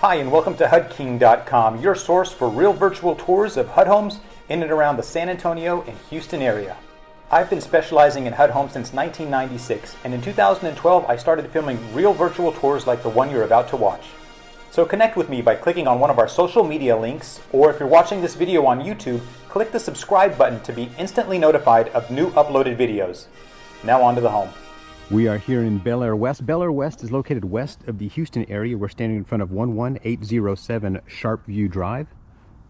Hi, and welcome to HUDking.com, your source for real virtual tours of HUD homes in and around the San Antonio and Houston area. I've been specializing in HUD homes since 1996, and in 2012 I started filming real virtual tours like the one you're about to watch. So connect with me by clicking on one of our social media links, or if you're watching this video on YouTube, click the subscribe button to be instantly notified of new uploaded videos. Now on to the home. We are here in Bel Air West. Bel Air West is located west of the Houston area. We're standing in front of 11807 Sharpview Drive.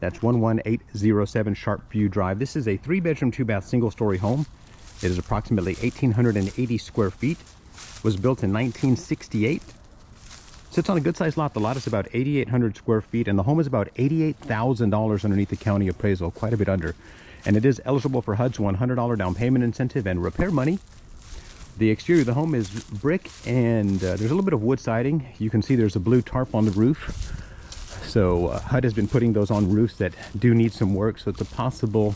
That's 11807 Sharpview Drive. This is a 3-bedroom, 2-bath, single-story home. It is approximately 1,880 square feet. Was built in 1968. Sits on a good-sized lot. The lot is about 8,800 square feet, and the home is about $88,000 underneath the county appraisal, quite a bit under. And it is eligible for HUD's $100 down payment incentive and repair money. The exterior of the home is brick, and there's a little bit of wood siding. You can see there's a blue tarp on the roof. So HUD has been putting those on roofs that do need some work, so it's a possible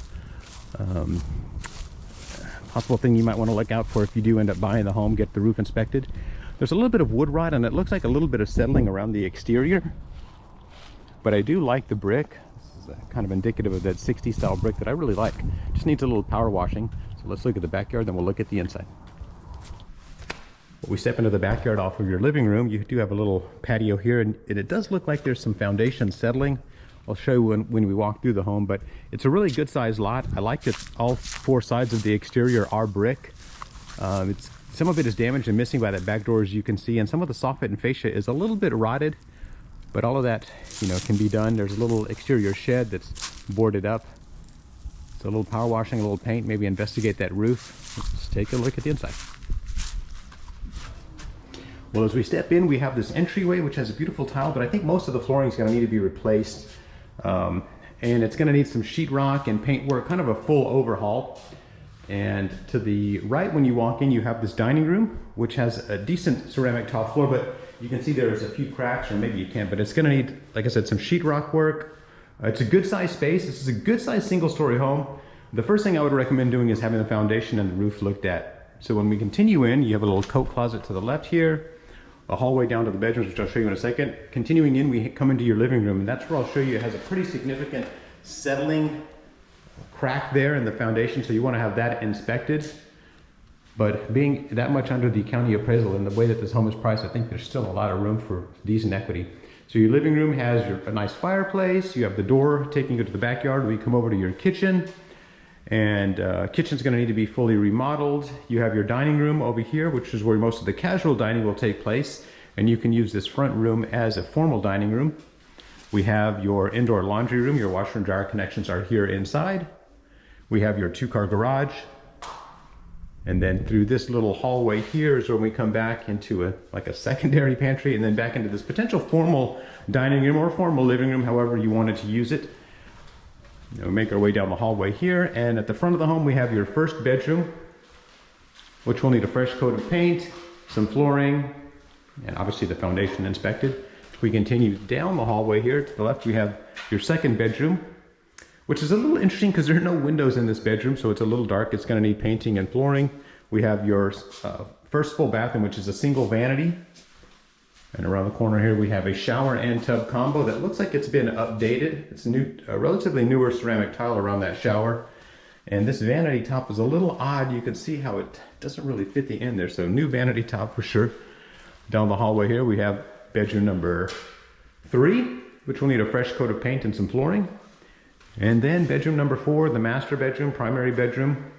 thing you might want to look out for if you do end up buying the home. Get the roof inspected. There's a little bit of wood rot, and it looks like a little bit of settling around the exterior. But I do like the brick. This is kind of indicative of that 60s style brick that I really like. Just needs a little power washing. So let's look at the backyard, then we'll look at the inside. We step into the backyard off of your living room. You do have a little patio here, and it does look like there's some foundation settling. I'll show you when we walk through the home, but it's a really good sized lot. I like that all 4 sides of the exterior are brick. Some of it is damaged and missing by that back door, as you can see, and some of the soffit and fascia is a little bit rotted, but all of that, can be done. There's a little exterior shed that's boarded up. So a little power washing, a little paint, maybe investigate that roof. Let's take a look at the inside. Well, as we step in, we have this entryway, which has a beautiful tile, but I think most of the flooring is going to need to be replaced. And it's going to need some sheetrock and paint work, kind of a full overhaul. And to the right, when you walk in, you have this dining room, which has a decent ceramic tile floor, but you can see there's a few cracks, or maybe you can't, but it's going to need, like I said, some sheetrock work. It's a good sized space. This is a good sized single-story home. The first thing I would recommend doing is having the foundation and the roof looked at. So when we continue in, you have a little coat closet to the left here, a hallway down to the bedrooms, which I'll show you in a second. Continuing in, we come into your living room, and that's where I'll show you. It has a pretty significant settling crack there in the foundation, so you want to have that inspected. But being that much under the county appraisal and the way that this home is priced, I think there's still a lot of room for decent equity. So your living room has a nice fireplace. You have the door taking you to the backyard. We come over to your kitchen, and kitchen's going to need to be fully remodeled. You have your dining room over here, which is where most of the casual dining will take place, and you can use this front room as a formal dining room. We have your indoor laundry room. Your washer and dryer connections are here inside. We have your 2-car garage, and then through this little hallway here is when we come back into a secondary pantry, and then back into this potential formal dining room or formal living room, however you wanted to use it. We make our way down the hallway here, and at the front of the home we have your first bedroom, which will need a fresh coat of paint, some flooring, and obviously the foundation inspected. If we continue down the hallway here to the left, we have your second bedroom, which is a little interesting because there are no windows in this bedroom, so it's a little dark. It's going to need painting and flooring. We have your first full bathroom, which is a single vanity. And around the corner here, we have a shower and tub combo that looks like it's been updated. It's a relatively newer ceramic tile around that shower. And this vanity top is a little odd. You can see how it doesn't really fit the end there. So new vanity top for sure. Down the hallway here, we have bedroom number 3, which will need a fresh coat of paint and some flooring. And then bedroom number 4, the master bedroom, primary bedroom,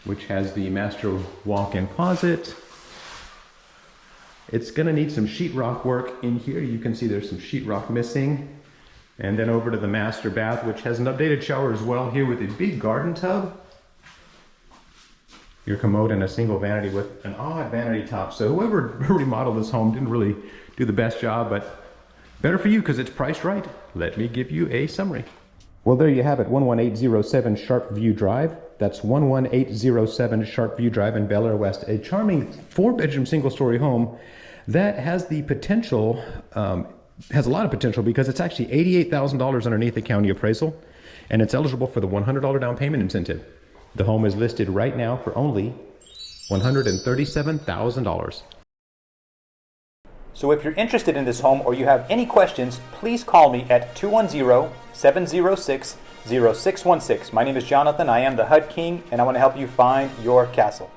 which has the master walk-in closet. It's going to need some sheetrock work in here. You can see there's some sheetrock missing. And then over to the master bath, which has an updated shower as well here with a big garden tub. Your commode and a single vanity with an odd vanity top. So whoever remodeled this home didn't really do the best job, but better for you because it's priced right. Let me give you a summary. Well, there you have it, 11807 Sharpview Drive. That's 11807 Sharpview Drive in Bel Air West. A charming 4-bedroom single-story home that has the potential, has a lot of potential because it's actually $88,000 underneath the county appraisal, and it's eligible for the $100 down payment incentive. The home is listed right now for only $137,000. So if you're interested in this home or you have any questions, please call me at 210-706-0616. My name is Jonathan. I am the HUD King, and I want to help you find your castle.